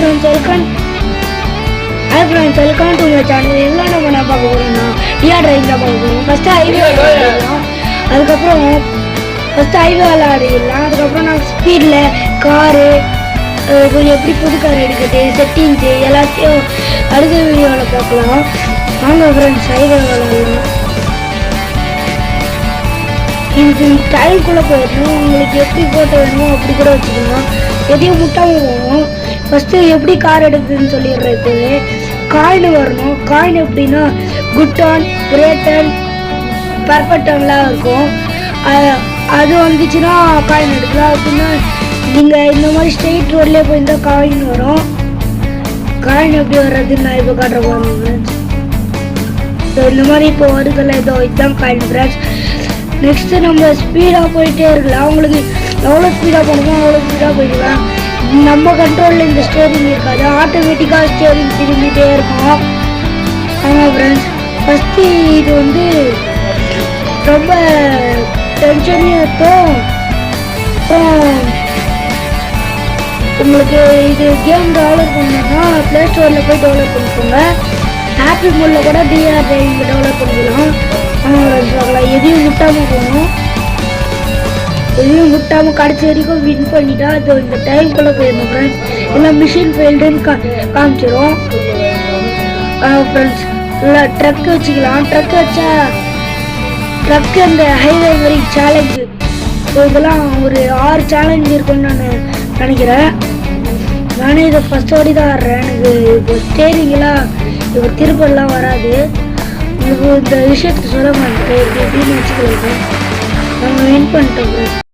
Welcome to my channel. இதெல்லாம் நம்ம என்ன பார்க்க போகிறோம்னா டிஆர் டிரைவ் தான் பார்க்க போகிறோம். ஃபஸ்ட்டு ஹைவே விளாடிடலாம். அதுக்கப்புறம் அதுக்கப்புறம் நாங்கள் ஸ்பீடில் காரு கொஞ்சம் எப்படி புது கார் எடுக்கிறது, செட்டிங்ஸு எல்லாத்தையும் அடுத்த வீடியோவில் பார்க்கலாம். வாங்க ஃப்ரெண்ட்ஸ், ஹைவே விளாடலாம். இது டைம்குள்ளே போயிடணும். உங்களுக்கு எப்படி ஃபோட்டோ வேணுமோ அப்படி கூட வச்சுக்கணும். எதையும் முட்டாமல் போகணும். ஃபஸ்ட்டு எப்படி கார் எடுக்குதுன்னு சொல்லிடுறேன். இப்போவே காயின் வரணும். காயின் எப்படின்னா good turn, great turn, perfect டர்ன்லாம் இருக்கும். அது வந்துச்சுன்னா காயின் எடுக்கலாம். அப்படின்னா நீங்கள் இந்த மாதிரி ஸ்ட்ரெயிட் ரோட்லேயே போயிருந்தால் காயின் வரும். காயின் எப்படி வர்றதுன்னு நான் இப்போ காட்டுற போகிறேன் ஃப்ரெண்ட்ஸ். ஸோ இந்த மாதிரி இப்போ வருதில்ல, இதுதான் காயின் ஃப்ரெண்ட்ஸ். நெக்ஸ்ட்டு நம்ம ஸ்பீடாக போயிட்டே இருக்கலாம். உங்களுக்கு எவ்வளோ ஸ்பீடாக போகணுமோ அவ்வளோ ஸ்பீடாக போயிடலாம். நம்ம கண்ட்ரோலில் இந்த ஸ்டேரிங் இருக்காது, ஆட்டோமேட்டிக்காக ஸ்டேரிங் திரும்பிகிட்டே இருக்கும். ஆமாம் ஃப்ரெண்ட்ஸ், ஃபஸ்ட்டு இது வந்து ரொம்ப டென்ஷனையும் இருக்கும். அப்புறம் உங்களுக்கு இது கேம் டெவலப் பண்ணணும்னா ப்ளே ஸ்டோரில் போய் டெவலப் பண்ணிக்கோங்க. ஆப்பிள் மோடில் கூட டிஆர் டிரைவிங் டெவலப் பண்ணிக்கலாம். ஆமாம் ஃப்ரெண்ட்ஸ், எதையும் முட்டாமல் போகணும். எதையும் முட்டாமல் கடைசி வரைக்கும் வின் பண்ணிட்டா அது இந்த டைம்குள்ளே போயிடணும் ஃப்ரெண்ட்ஸ். இல்லை மிஷின் ஃபெயில்டுன்னு காமிச்சிடும். ஃப்ரெண்ட்ஸ், இல்லை ட்ரக் வச்சுக்கலாம். ட்ரக் வச்சா ட்ரக்கு அந்த ஹைவே மாதிரி சேலஞ்சு, இதெல்லாம் ஒரு 6 சேலஞ்சு இருக்குன்னு நான் நினைக்கிறேன். நானே இதை ஃபஸ்ட் ஓடி தான் ஆடுறேன். எனக்கு இப்போ ஸ்டேரிங்கெலாம் இப்போ திருப்பெல்லாம் வராது. உங்களுக்கு இந்த விஷயத்தை சொல்ல மாட்டேன். இப்படி இப்படின்னு வச்சுக்கலாம். நம்ம வின் பண்ணிட்டோம்.